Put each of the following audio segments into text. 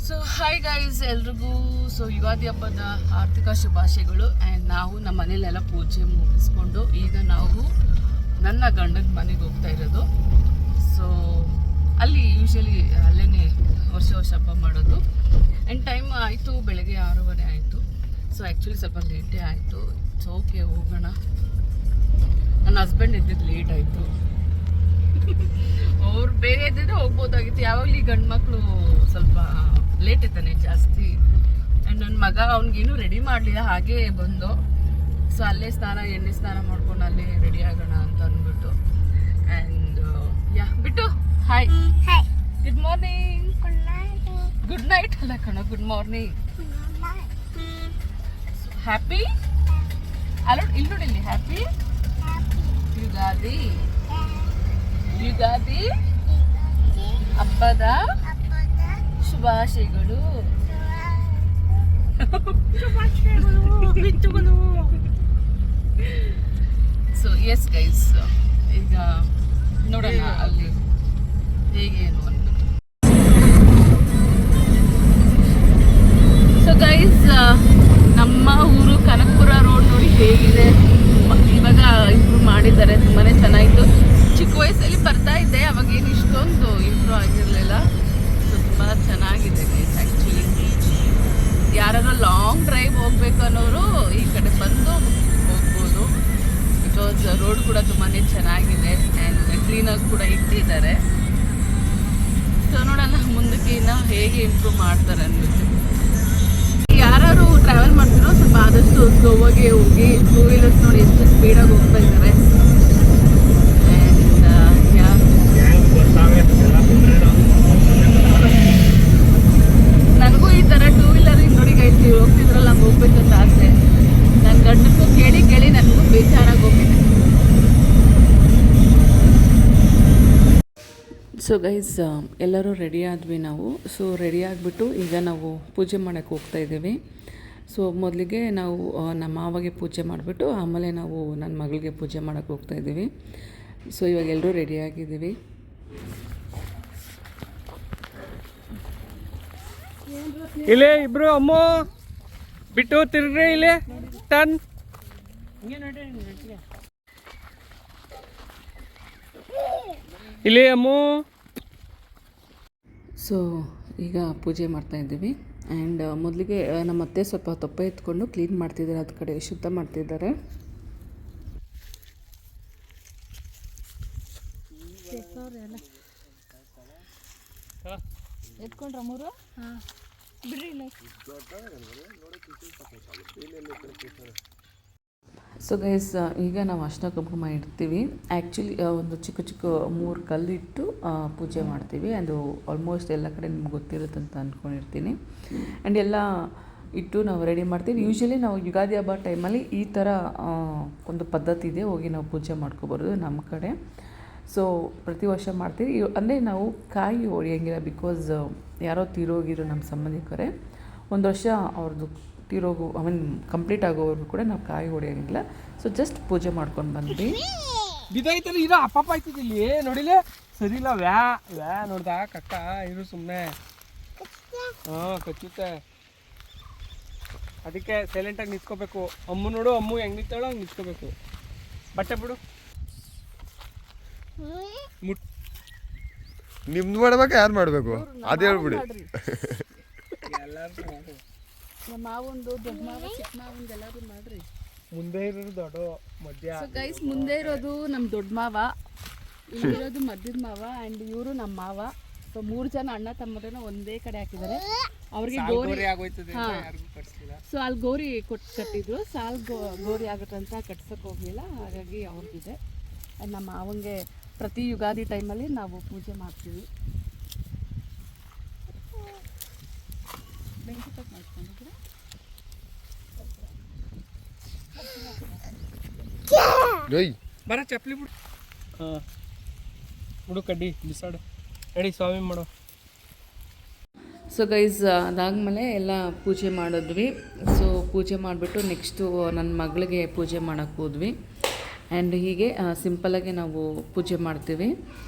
So hi guys ಎಲ್ರಿಗೂ. So Ugadi ಹಬ್ಬದ ಆರ್ಥಿಕ ಶುಭಾಶಯಗಳು. ಆ್ಯಂಡ್ ನಾವು ನಮ್ಮ ಮನೇಲೆಲ್ಲ ಪೂಜೆ ಮುಗಿಸ್ಕೊಂಡು ಈಗ ನಾವು ನನ್ನ ಗಂಡನ ಮನೆಗೆ ಹೋಗ್ತಾ ಇರೋದು. ಸೊ ಅಲ್ಲಿ ಯೂಶ್ವಲಿ ಅಲ್ಲೇ ವರ್ಷ ಹಬ್ಬ ಮಾಡೋದು. ಆ್ಯಂಡ್ ಟೈಮ್ ಆಯಿತು, ಬೆಳಗ್ಗೆ 6:30 ಆಯಿತು. ಸೊ ಆ್ಯಕ್ಚುಲಿ ಸ್ವಲ್ಪ ಲೇಟೇ ಆಯಿತು. ಸೊ ಓಕೆ ಹೋಗೋಣ. ನನ್ನ ಹಸ್ಬೆಂಡ್ ಇದ್ದಿದ್ದು ಲೇಟ್ ಆಯಿತು. ಅವ್ರು ಬೇಗ ಇದ್ದಿದ್ರೆ ಹೋಗ್ಬೋದಾಗಿತ್ತು. ಯಾವಾಗಲೂ ಈ ಗಂಡು ಮಕ್ಕಳು ಸ್ವಲ್ಪ ಲೇಟ್ ಇರ್ತಾನೆ ಜಾಸ್ತಿ. ಆ್ಯಂಡ್ ನನ್ನ ಮಗ ಅವ್ನಿಗೇನು ರೆಡಿ ಮಾಡಲಿಲ್ಲ, ಹಾಗೇ ಬಂದು. ಸೊ ಅಲ್ಲೇ ಎಣ್ಣೆ ಸ್ನಾನ ಮಾಡ್ಕೊಂಡು ಅಲ್ಲೇ ರೆಡಿ ಆಗೋಣ ಅಂತ ಅಂದ್ಬಿಟ್ಟು. ಆ್ಯಂಡ್ ಯಾ ಬಿಟ್ಟು hi good morning. Good night ಅಲ್ಲ ಕಣ, ಗುಡ್ ಮಾರ್ನಿಂಗ್. ಹ್ಯಾಪಿ ಅಲೋ ಇಲ್ಲಿ ನೋಡಿ, ಇಲ್ಲಿ ಹ್ಯಾಪಿ ಯುಗಾದಿ. ಯುಗಾದಿ ಹಬ್ಬದ ಶುಭಾಶಯಗಳು. ಸೊ ಎಸ್ ಗೈಸ್, ಈಗ ನೋಡೋಣ ಅಲ್ಲಿ ಹೇಗೆ ಏನು ಅಂದ್ಬಿಟ್ಟು. ಸೊ ಗೈಸ್, ನಮ್ಮ ಊರು ಕನಕಪುರ ರೋಡ್ ನೋಡಿ ಹೇಗಿದೆ. ಇವಾಗ ಇಂಪ್ರೂವ್ ಮಾಡಿದ್ದಾರೆ, ತುಂಬಾ ಚೆನ್ನಾಗಿತ್ತು. ಚಿಕ್ಕ ವಯಸ್ಸಲ್ಲಿ ಬರ್ತಾ ಇದ್ದೆ, ಅವಾಗೇನು ಇಷ್ಟೊಂದು ಇಂಪ್ರೂವ್ ಆಗಿರಲಿಲ್ಲ. ಸೊ ತುಂಬ ಚೆನ್ನಾಗಿದೆ ಗೈಸ್. ಆ್ಯಕ್ಚುಲಿ ಯಾರಾದ್ರೂ ಲಾಂಗ್ ಡ್ರೈವ್ ಹೋಗ್ಬೇಕು ಅನ್ನೋರು ಈ ಕಡೆ ಬಂದು ಹೋಗ್ಬೋದು. ಬಿಕಾಸ್ ರೋಡ್ ಕೂಡ ತುಂಬಾ ಚೆನ್ನಾಗಿದೆ ಆ್ಯಂಡ್ ಕ್ಲೀನಾಗಿ ಕೂಡ ಇಟ್ಟಿದ್ದಾರೆ. ಸೊ ನೋಡೋಣ ಮುಂದಕ್ಕೆ ಇನ್ನು ಹೇಗೆ ಇಂಪ್ರೂವ್ ಮಾಡ್ತಾರೆ ಅಂದ್ಬಿಟ್ಟು. ಯಾರು ಟ್ರಾವೆಲ್ ಮಾಡ್ತಿರೋ ಸ್ವಲ್ಪ ಆದಷ್ಟು ಸ್ಲೋವಾಗೆ ಹೋಗಿ. ಟೂ ವೀಲರ್ಸ್ ನೋಡಿ ಎಷ್ಟು ಸ್ಪೀಡಾಗಿ ಹೋಗ್ತಾ ಇದ್ದಾರೆ. ನನಗೂ ಈ ಥರ ಟೂ ವೀಲರ್ ನೋಡಿ ಗೈತಿ ಹೋಗ್ತಿದ್ರಲ್ಲ, ಹಂಗೆ ಹೋಗ್ಬೇಕಂತ ಆಸೆ. ನನ್ನ ಗಂಡಕ್ಕೂ ಕೇಳಿ ನನಗೂ ಬೇಜಾರಾಗಿ ಹೋಗಿದೆ. ಸೊ ಗೈಸ್, ಎಲ್ಲರೂ ರೆಡಿ ಆದ್ವಿ ನಾವು. ಸೊ ರೆಡಿ ಆಗಿಬಿಟ್ಟು ಈಗ ನಾವು ಪೂಜೆ ಮಾಡೋಕ್ಕೆ ಹೋಗ್ತಾ ಇದ್ದೀವಿ. ಸೊ ಮೊದಲಿಗೆ ನಾವು ನಮ್ಮ ಮಾವಗೆ ಪೂಜೆ ಮಾಡಿಬಿಟ್ಟು ಆಮೇಲೆ ನಾವು ನನ್ನ ಮಗಳಿಗೆ ಪೂಜೆ ಮಾಡೋಕ್ಕೆ ಹೋಗ್ತಾ ಇದ್ದೀವಿ. ಸೊ ಇವಾಗ ಎಲ್ಲರೂ ರೆಡಿಯಾಗಿದ್ದೀವಿ. ಇಲ್ಲೇ ಇಬ್ರು ಅಮ್ಮ ಬಿಟ್ಟು ತಿರ್ಗ್ರಿ, ಇಲ್ಲೇ ಟನ್ ಇಲ್ಲೇ ಅಮ್ಮ. ಸೊ ಈಗ ಪೂಜೆ ಮಾಡ್ತಾ ಇದ್ದೀವಿ. ಆ್ಯಂಡ್ ಮೊದಲಿಗೆ ನಮ್ಮ ಅತ್ತೆ ಸ್ವಲ್ಪ ತೊಪ್ಪ ಎತ್ಕೊಂಡು ಕ್ಲೀನ್ ಮಾಡ್ತಿದ್ದಾರೆ, ಅದು ಕಡೆ ಶುದ್ಧ ಮಾಡ್ತಿದ್ದಾರೆ. ಎತ್ಕೊಂಡ್ರ ಮೂರು ಬಿಡ್ರಿ. ಸೊ ಗೈಸ್, ಈಗ ನಾವು ಅರ್ಶಿನ ಕುಂಕುಮ ಇಡ್ತೀವಿ. ಆ್ಯಕ್ಚುಲಿ ಒಂದು ಚಿಕ್ಕ 3 ಕಲ್ಲಿಟ್ಟು ಪೂಜೆ ಮಾಡ್ತೀವಿ. ಅದು ಆಲ್ಮೋಸ್ಟ್ ಎಲ್ಲ ಕಡೆ ನಿಮ್ಗೆ ಗೊತ್ತಿರುತ್ತೆ ಅಂತ ಅಂದ್ಕೊಂಡಿರ್ತೀನಿ. ಆ್ಯಂಡ್ ಎಲ್ಲ ಇಟ್ಟು ನಾವು ರೆಡಿ ಮಾಡ್ತೀವಿ. ಯೂಶ್ವಲಿ ನಾವು ಯುಗಾದಿ ಹಬ್ಬ ಟೈಮಲ್ಲಿ ಈ ಥರ ಒಂದು ಪದ್ಧತಿ ಇದೆ, ಹೋಗಿ ನಾವು ಪೂಜೆ ಮಾಡ್ಕೊಬರೋದು ನಮ್ಮ ಕಡೆ. ಸೊ ಪ್ರತಿ ವರ್ಷ ಮಾಡ್ತೀವಿ. ಅಂದರೆ ನಾವು ಕಾಯಿ ಹೊಡೆಯೋಂಗಿಲ್ಲ, ಬಿಕಾಸ್ ಯಾರೋ ತೀರೋಗಿರೋ ನಮ್ಮ ಸಂಬಂಧಿಕರೇ ಒಂದು ವರ್ಷ ಅವ್ರದ್ದು ಕಂಪ್ಲೀಟ್ ಆಗೋವರೆಗೂ ಕೂಡ ನಾವು ಕಾಯಿ ಹೊಡೆಯೋಂಗಿಲ್ಲ. ಸೊ ಜಸ್ಟ್ ಪೂಜೆ ಮಾಡ್ಕೊಂಡು ಬಂದ್ವಿ. ಬಿದ್ದೈತಲ್ಲ, ಇರೋ ಅಪ್ಪ ಆಯ್ತದ ಇಲ್ಲಿ ನೋಡಿಲೆ ಸರಿ ಇಲ್ಲ. ವ್ಯಾ ನೋಡ್ದ ಕಕ್ಕ ಇರು ಸುಮ್ಮನೆ. ಕಚ್ಚುತ್ತೆ, ಅದಕ್ಕೆ ಸೈಲೆಂಟಾಗಿ ನಿಂತ್ಕೋಬೇಕು. ಅಮ್ಮು ನೋಡು, ಅಮ್ಮು ಹೆಂಗೆ ನಿಂತಾಳೋ ಹಂಗೆ ನಿಂತ್ಕೋಬೇಕು. ಬಟ್ಟೆ ಬಿಡು. ನಿಮ್ದು ಮಾಡ್ಬೇಕು, ಯಾರು ಮಾಡಬೇಕು ಅದು ಹೇಳ್ಬಿಡಿ. ಎಲ್ಲರೂ ನಮ್ಮ ಮಾವೊಂದು ದೊಡ್ಡ ಮಾವ, ಚಿಕ್ಕ ಮಾವಂದು ಎಲ್ಲರೂ ಮಾಡ್ರಿ. ಮುಂದೆ ಇರೋದು ದೊಡ್ಡ ಮಧ್ಯ. ಸೊ ಗೈಸ್, ಮುಂದೆ ಇರೋದು ನಮ್ಮ ದೊಡ್ಡ ಮಾವ, ಇಲ್ಲಿರೋದು ಮಧ್ಯದ ಮಾವ, ಆ್ಯಂಡ್ ಇವರು ನಮ್ಮ ಮಾವ. ಸೊ 3 ಜನ ಅಣ್ಣ ತಮ್ಮರನ್ನ ಒಂದೇ ಕಡೆ ಹಾಕಿದ್ದಾರೆ. ಅವ್ರಿಗೆ ಗೋರಿ ಆಗೋಯ್ತದೆ, ಯಾರಿಗೂ ಕಟ್ಸಿಲ್ಲ. ಸೊ ಅಲ್ಲಿ ಗೋರಿ ಕಟ್ಟಿದ್ರು. ಸಾಲ್ ಗೋರಿ ಆಗುತ್ತಂತ ಕಟ್ಸಕ್ಕೆ ಹೋಗಲಿಲ್ಲ, ಹಾಗಾಗಿ ಅವ್ರಿಗಿದೆ. ನಮ್ಮ ಮಾವಂಗೆ ಪ್ರತಿ ಯುಗಾದಿ ಟೈಮಲ್ಲಿ ನಾವು ಪೂಜೆ ಮಾಡ್ತೀವಿ. ಬೆಂಕಿ ತಕ್ಕ ಮಾಡ್ಕೊಂಡಿದ್ರೆ ಬರ ಚಪ್ಪಲಿ ಬಿಡು. ಬಿಡು ಕಡ್ಡಿ ಬಿಸಾಡು, ರೆಡಿ ಸ್ವಾಮಿ ಮಾಡು. ಸೊ ಗೈಸ್, ಅದಾದಮೇಲೆ ಎಲ್ಲ ಪೂಜೆ ಮಾಡಿದ್ವಿ. ಸೊ ಪೂಜೆ ಮಾಡಿಬಿಟ್ಟು ನೆಕ್ಸ್ಟು ನನ್ನ ಮಗಳಿಗೆ ಪೂಜೆ ಮಾಡೋಕ್ಕೆ ಹೋದ್ವಿ. ಆ್ಯಂಡ್ ಹೀಗೆ ಸಿಂಪಲ್ಲಾಗಿ ನಾವು ಪೂಜೆ ಮಾಡ್ತೀವಿ.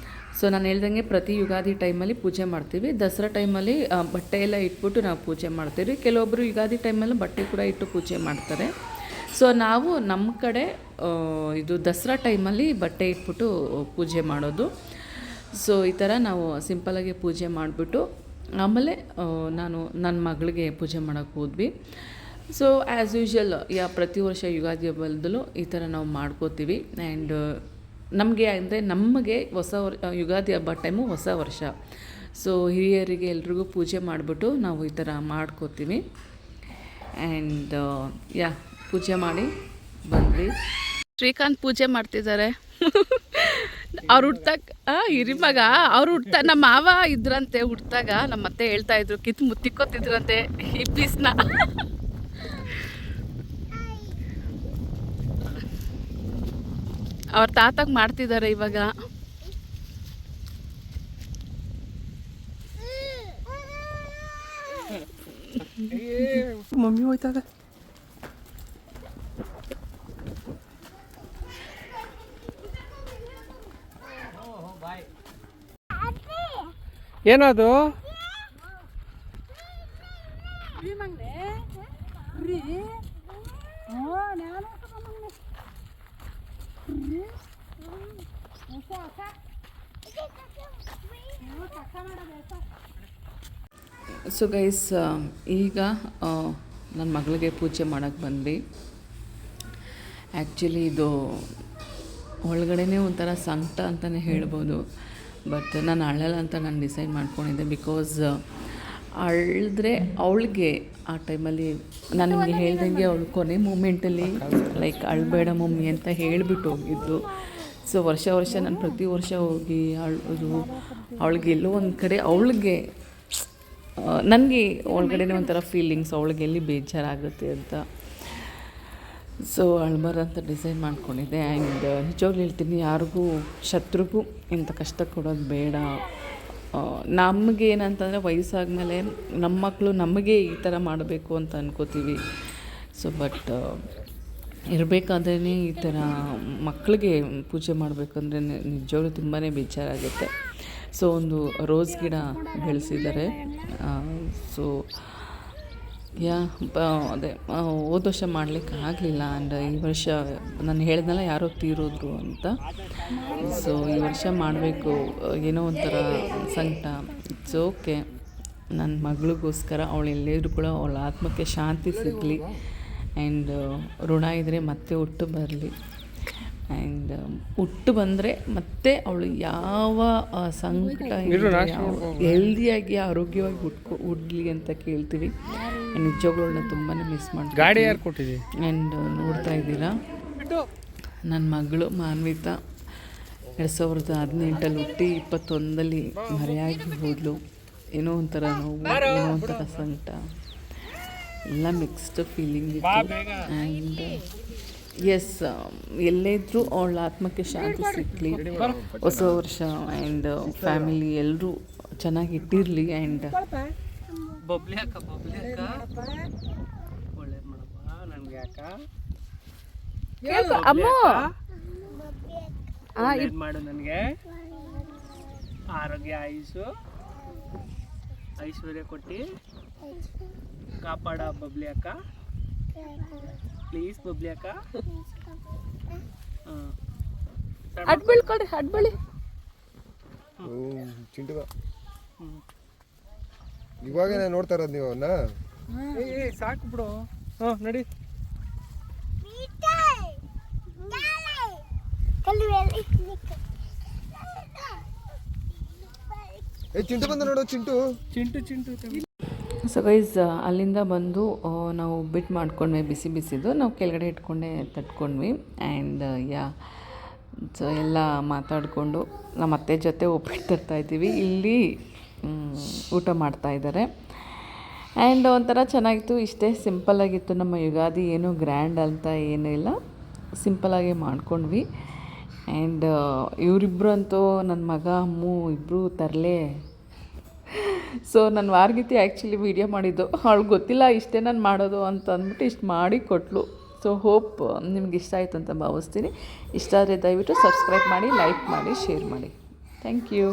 ಸೊ ನಾನು ಹೇಳ್ದಂಗೆ ಪ್ರತಿ ಯುಗಾದಿ ಟೈಮಲ್ಲಿ ಪೂಜೆ ಮಾಡ್ತೀವಿ. ದಸರಾ ಟೈಮಲ್ಲಿ ಬಟ್ಟೆ ಎಲ್ಲ ಇಟ್ಬಿಟ್ಟು ನಾವು ಪೂಜೆ ಮಾಡ್ತೀವಿ. ಕೆಲವೊಬ್ಬರು ಯುಗಾದಿ ಟೈಮಲ್ಲಿ ಬಟ್ಟೆ ಕೂಡ ಇಟ್ಟು ಪೂಜೆ ಮಾಡ್ತಾರೆ. ಸೊ ನಾವು ನಮ್ಮ ಕಡೆ ಇದು ದಸರಾ ಟೈಮಲ್ಲಿ ಬಟ್ಟೆ ಇಟ್ಬಿಟ್ಟು ಪೂಜೆ ಮಾಡೋದು. ಸೊ ಈ ಥರ ನಾವು ಸಿಂಪಲಾಗಿ ಪೂಜೆ ಮಾಡಿಬಿಟ್ಟು ಆಮೇಲೆ ನಾನು ನನ್ನ ಮಗಳಿಗೆ ಪೂಜೆ ಮಾಡೋಕ್ಕೆ ಹೋದ್ವಿ. ಸೊ ಆ್ಯಸ್ ಯೂಶ್ವಲ್ ಪ್ರತಿ ವರ್ಷ ಯುಗಾದಿ ಹಬ್ಬದಲ್ಲೂ ಈ ಥರ ನಾವು ಮಾಡ್ಕೋತೀವಿ. ಆ್ಯಂಡ್ ನಮಗೆ ಹೊಸ ಯುಗಾದಿ ಹಬ್ಬ ಟೈಮು ಹೊಸ ವರ್ಷ. ಸೊ ಹಿರಿಯರಿಗೆ ಎಲ್ರಿಗೂ ಪೂಜೆ ಮಾಡಿಬಿಟ್ಟು ನಾವು ಈ ಥರ ಮಾಡ್ಕೋತೀವಿ. ಆ್ಯಂಡ್ ಪೂಜೆ ಮಾಡಿ ಬಂದ್ವಿ. ಶ್ರೀಕಾಂತ್ ಪೂಜೆ ಮಾಡ್ತಿದ್ದಾರೆ. ಅವ್ರು ಹಿರಿಮಗ ಅವ್ರು ನಮ್ಮ ಮಾವ ಇದ್ರಂತೆ. ಹುಟ್ಟಾಗ ನಮ್ಮ ಅತ್ತೆ ಹೇಳ್ತಾ ಇದ್ರು ಮುತ್ತಿಕ್ಕೋತಿದ್ರಂತೆ ಈ ಪೀಸ್ನ. ಅವ್ರ ತಾತಾಗ ಮಾಡ್ತಿದ್ದಾರೆ ಇವಾಗ. ಮಮ್ಮಿ ಹೋಯ್ತಾಗ ಏನದು? ಸೊ ಗೈಸ್, ಈಗ ನನ್ನ ಮಗಳಿಗೆ ಪೂಜೆ ಮಾಡೋಕ್ಕೆ ಬಂದ್ವಿ. ಆ್ಯಕ್ಚುಲಿ ಇದು ಒಳಗಡೆನೇ ಒಂಥರ ಸಂಕಟ ಅಂತಲೇ ಹೇಳ್ಬೋದು. ಬಟ್ ನಾನು ಅಳಲ್ಲ ಅಂತ ನಾನು ಡಿಸೈಡ್ ಮಾಡ್ಕೊಂಡಿದ್ದೆ. ಬಿಕಾಸ್ ಅಳಿದ್ರೆ ಅವಳಿಗೆ ಆ ಟೈಮಲ್ಲಿ ನಾನು ನಿಮಗೆ ಹೇಳ್ದಂಗೆ ಅವಳು ಕೊನೆ ಮೂಮೆಂಟಲ್ಲಿ ಲೈಕ್ ಅಳಬೇಡ ಮಮ್ಮಿ ಅಂತ ಹೇಳಿಬಿಟ್ಟು ಹೋಗಿದ್ದು. ಸೊ ವರ್ಷ ನಾನು ಪ್ರತಿ ವರ್ಷ ಹೋಗಿ ಅಳೋದು. ಅವಳಿಗೆ ಎಲ್ಲೋ ಒಂದು ಕಡೆ ಅವಳಿಗೆ ನನಗೆ ಒಳಗಡೆನೇ ಒಂಥರ ಫೀಲಿಂಗ್ಸ್, ಅವಳಿಗೆ ಎಲ್ಲಿ ಬೇಜಾರಾಗುತ್ತೆ ಅಂತ. ಸೊ ಅಳ್ಬಾರಂತ ಡಿಸೈಡ್ ಮಾಡ್ಕೊಂಡಿದ್ದೆ. ಆ್ಯಂಡ್ ನಿಜವಾಗ್ಲೂ ಹೇಳ್ತೀನಿ, ಯಾರಿಗೂ ಶತ್ರುಗೂ ಇಂಥ ಕಷ್ಟ ಕೊಡೋದು ಬೇಡ. ನಮಗೆ ಏನಂತಂದರೆ ವಯಸ್ಸಾದ್ಮೇಲೆ ನಮ್ಮ ಮಕ್ಕಳು ನಮಗೆ ಈ ಥರ ಮಾಡಬೇಕು ಅಂತ ಅನ್ಕೋತೀವಿ. ಸೊ ಬಟ್ ಇರಬೇಕಾದ್ರೇ ಈ ಥರ ಮಕ್ಕಳಿಗೆ ಪೂಜೆ ಮಾಡಬೇಕಂದ್ರೆ ನಿಜವಾಗ್ಲೂ ತುಂಬಾ ಬೇಜಾರಾಗುತ್ತೆ. ಸೊ ಒಂದು ರೋಸ್ ಗಿಡ ಬೆಳೆಸಿದ್ದಾರೆ. ಸೊ ಅದೇ ಹೋದ ವರ್ಷ ಮಾಡಲಿಕ್ಕೆ ಆಗಲಿಲ್ಲ. ಆ್ಯಂಡ್ ಈ ವರ್ಷ ನಾನು ಹೇಳ್ದಲ್ಲ ಯಾರೋ ತೀರೋದ್ರು ಅಂತ. ಸೊ ಈ ವರ್ಷ ಮಾಡಬೇಕು. ಏನೋ ಒಂಥರ ಸಂಕಟ. It's okay. ನನ್ನ ಮಗಳಿಗೋಸ್ಕರ ಅವಳು ಎಲ್ಲಿದ್ರು ಕೂಡ ಅವಳ ಆತ್ಮಕ್ಕೆ ಶಾಂತಿ ಸಿಗಲಿ. ಆ್ಯಂಡ್ ಋಣ ಇದ್ದರೆ ಮತ್ತೆ ಹುಟ್ಟು ಬರಲಿ. ಆ್ಯಂಡ್ ಹುಟ್ಟು ಬಂದರೆ ಮತ್ತೆ ಅವಳು ಯಾವ ಸಂಕಟ ಹೆಲ್ದಿಯಾಗಿ ಆರೋಗ್ಯವಾಗಿ ಹುಡ್ಲಿ ಅಂತ ಕೇಳ್ತೀವಿ. ನಿಜವಾಗ್ಲೂ ತುಂಬಾ ಮಿಸ್ ಮಾಡ್ತೀನಿ. ಗಾಡಿ ಯಾರು ಕೊಟ್ಟಿದ್ದೀವಿ? ಆ್ಯಂಡ್ ನೋಡ್ತಾ ಇದ್ದೀರಾ, ನನ್ನ ಮಗಳು ಮಾನ್ವಿತಾ 2018 ಹುಟ್ಟಿ 21 ಮರೆಯಾಗಿ ಹೋದ್ಲು. ಏನೋ ಒಂಥರ ನೋವು, ಏನೋ ಒಂಥರ ಸಂಕಟ, ಎಲ್ಲ ಮಿಕ್ಸ್ಡ್ ಫೀಲಿಂಗ್ ಇತ್ತು. ಆ್ಯಂಡ್ ಎಸ್, ಎಲ್ಲೇ ಇದ್ದರೂ ಅವಳ ಆತ್ಮಕ್ಕೆ ಶಾಂತಿ ಸಿಗಲಿ ಹೊಸ ವರ್ಷ. ಆ್ಯಂಡ್ ಫ್ಯಾಮಿಲಿ ಎಲ್ಲರೂ ಚೆನ್ನಾಗಿ ಇಟ್ಟಿರಲಿ. ಆ್ಯಂಡ್ ಬಬ್ಲಿ ಅಕ್ಕ ಒಳ್ಳೆ ಮಾಡಪ್ಪ ನನಗೆ ಅಕ್ಕ ಅಮ್ಮ ಮಾಡು. ನನಗೆ ಆರೋಗ್ಯ ಐಶ್ವರ್ಯ ಕೊಟ್ಟು ಕಾಪಾಡ ಬಬ್ಲಿ ಅಕ್ಕ. ಪ್ಲೀಸ್ ಬಬ್ಲಿ ಅಕ್ಕ. ಅಡ್ಬಳಿ ಕೊಡ್ರಿ, ಅಡ್ಬಳಿ. ಚಿಂಟುಗ ಇವಾಗ ನೋಡ್ತಾ ಇರೋದು ನೀವು ಅವನ್ನ. ಸಾಕು ಬಿಡು. ನಡಿ. ಚಿಂಟು ಬಂದ ನೋಡು. ಚಿಂಟು ಸೊ ಗೈಸ್, ಅಲ್ಲಿಂದ ಬಂದು ನಾವು ಉಪ್ಪಿಟ್ಟು ಮಾಡ್ಕೊಂಡ್ವಿ. ಬಿಸಿದು ನಾವು ಕೆಳಗಡೆ ಇಟ್ಕೊಂಡೆ ತಟ್ಕೊಂಡ್ವಿ. ಆ್ಯಂಡ್ ಸೊ ಎಲ್ಲ ಮಾತಾಡಿಕೊಂಡು ನಮ್ಮ ಅತ್ತೆ ಜೊತೆ ಉಪ್ಪಿಟ್ಟು ತರ್ತಾಯಿದ್ದೀವಿ. ಇಲ್ಲಿ ಊಟ ಮಾಡ್ತಾಯಿದ್ದಾರೆ. ಆ್ಯಂಡ್ ಒಂಥರ ಚೆನ್ನಾಗಿತ್ತು. ಇಷ್ಟೇ ಸಿಂಪಲ್ಲಾಗಿತ್ತು ನಮ್ಮ ಯುಗಾದಿ. ಏನು ಗ್ರ್ಯಾಂಡ್ ಅಂತ ಏನೂ ಇಲ್ಲ, ಸಿಂಪಲ್ಲಾಗಿ ಮಾಡ್ಕೊಂಡ್ವಿ. ಆ್ಯಂಡ್ ಇವರಿಬ್ಬರು ಅಂತೂ ನನ್ನ ಮಗ ಅಮ್ಮು ಇಬ್ಬರು ತರಲೆ. ಸೊ ನನ್ನ ವಾರ್ಗಿತಿ ಆ್ಯಕ್ಚುಲಿ ವೀಡಿಯೋ ಮಾಡಿದ್ದು, ಅವಳಿಗೆ ಗೊತ್ತಿಲ್ಲ ಇಷ್ಟೇ ನಾನು ಮಾಡೋದು ಅಂತ ಅಂದ್ಬಿಟ್ಟು ಇಷ್ಟು ಮಾಡಿ ಕೊಟ್ಟಳು. ಸೊ ಹೋಪ್ ನಿಮ್ಗೆ ಇಷ್ಟ ಆಯಿತು ಅಂತ ಭಾವಿಸ್ತೀನಿ. ಇಷ್ಟ ಆದರೆ ದಯವಿಟ್ಟು ಸಬ್ಸ್ಕ್ರೈಬ್ ಮಾಡಿ, ಲೈಕ್ ಮಾಡಿ, ಶೇರ್ ಮಾಡಿ. Thank you.